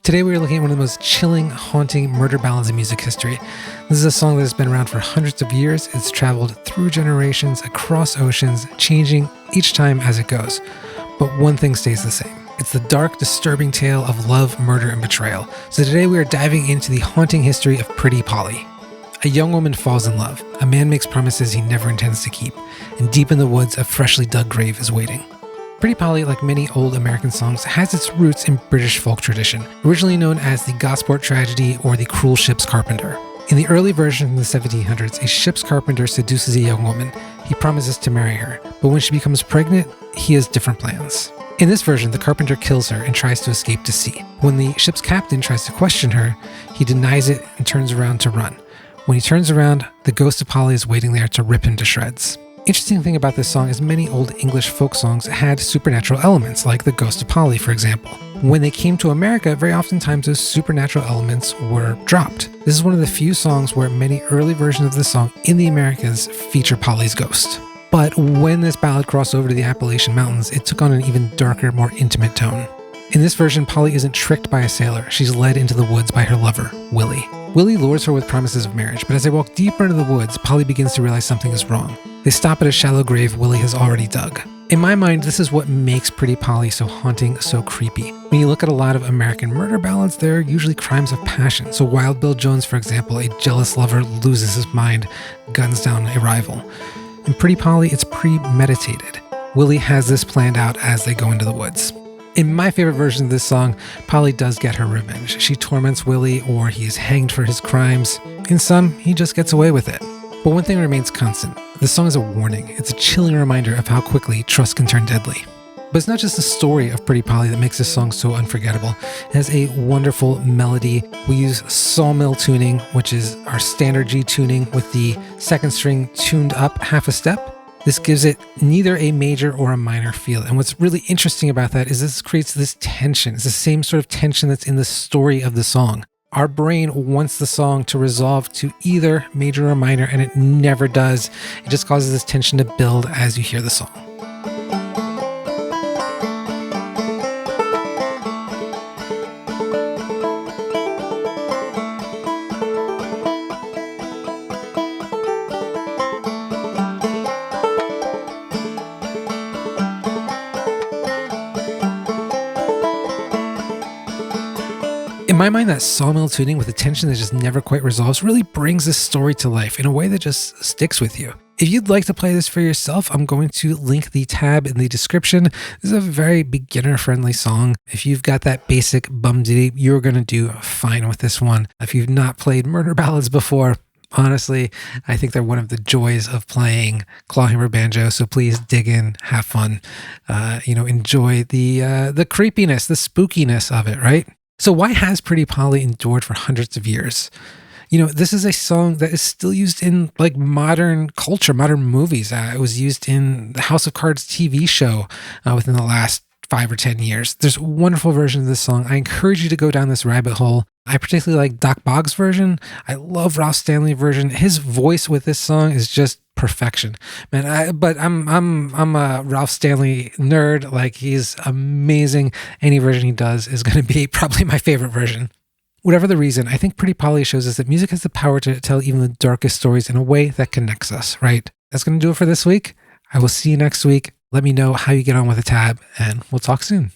Today we are looking at one of the most chilling, haunting murder ballads in music history. This is a song that has been around for hundreds of years. It's traveled through generations, across oceans, changing each time as it goes. But one thing stays the same. It's the dark, disturbing tale of love, murder, and betrayal. So today we are diving into the haunting history of Pretty Polly. A young woman falls in love. A man makes promises he never intends to keep. And deep in the woods, a freshly dug grave is waiting. Pretty Polly, like many old American songs, has its roots in British folk tradition, originally known as the Gosport Tragedy or the Cruel Ship's Carpenter. In the early version from the 1700s, a ship's carpenter seduces a young woman. He promises to marry her, but when she becomes pregnant, he has different plans. In this version, the carpenter kills her and tries to escape to sea. When the ship's captain tries to question her, he denies it and turns around to run. When he turns around, the ghost of Polly is waiting there to rip him to shreds. Interesting thing about this song is many old English folk songs had supernatural elements, like the Ghost of Polly, for example. When they came to America, very oftentimes those supernatural elements were dropped. This is one of the few songs where many early versions of the song in the Americas feature Polly's ghost. But when this ballad crossed over to the Appalachian Mountains, it took on an even darker, more intimate tone. In this version, Polly isn't tricked by a sailor. She's led into the woods by her lover, Willy. Willy lures her with promises of marriage, but as they walk deeper into the woods, Polly begins to realize something is wrong. They stop at a shallow grave Willy has already dug. In my mind, this is what makes Pretty Polly so haunting, so creepy. When you look at a lot of American murder ballads, they're usually crimes of passion. So Wild Bill Jones, for example, a jealous lover loses his mind, guns down a rival. In Pretty Polly, it's premeditated. Willy has this planned out as they go into the woods. In my favorite version of this song, Polly does get her revenge. She torments Willy, or he is hanged for his crimes. In some, he just gets away with it. But one thing remains constant. This song is a warning. It's a chilling reminder of how quickly trust can turn deadly. But it's not just the story of Pretty Polly that makes this song so unforgettable. It has a wonderful melody. We use Sawmill tuning, which is our standard G tuning with the second string tuned up half a step. This gives it neither a major or a minor feel. And what's really interesting about that is this creates this tension. It's the same sort of tension that's in the story of the song. Our brain wants the song to resolve to either major or minor, and it never does. It just causes this tension to build as you hear the song. In my mind, that sawmill tuning with a tension that just never quite resolves really brings this story to life in a way that just sticks with you. If you'd like to play this for yourself, I'm going to link the tab in the description. This is a very beginner-friendly song. If you've got that basic bum ditty, you're going to do fine with this one. If you've not played murder ballads before, honestly, I think they're one of the joys of playing clawhammer banjo. So please dig in, have fun, enjoy the creepiness, the spookiness of it, right? So why has Pretty Polly endured for hundreds of years? This is a song that is still used in like modern culture, modern movies. It was used in the House of Cards TV show within the last 5 or 10 years. There's a wonderful version of this song. I encourage you to go down this rabbit hole. I particularly like Doc Boggs' version. I love Ralph Stanley's version. His voice with this song is just perfection, man. I'm a Ralph Stanley nerd. Like, he's amazing. Any version he does is going to be probably my favorite version. Whatever the reason, I think Pretty Polly shows us that music has the power to tell even the darkest stories in a way that connects us, right? That's going to do it for this week. I will see you next week. Let me know how you get on with the tab, and we'll talk soon.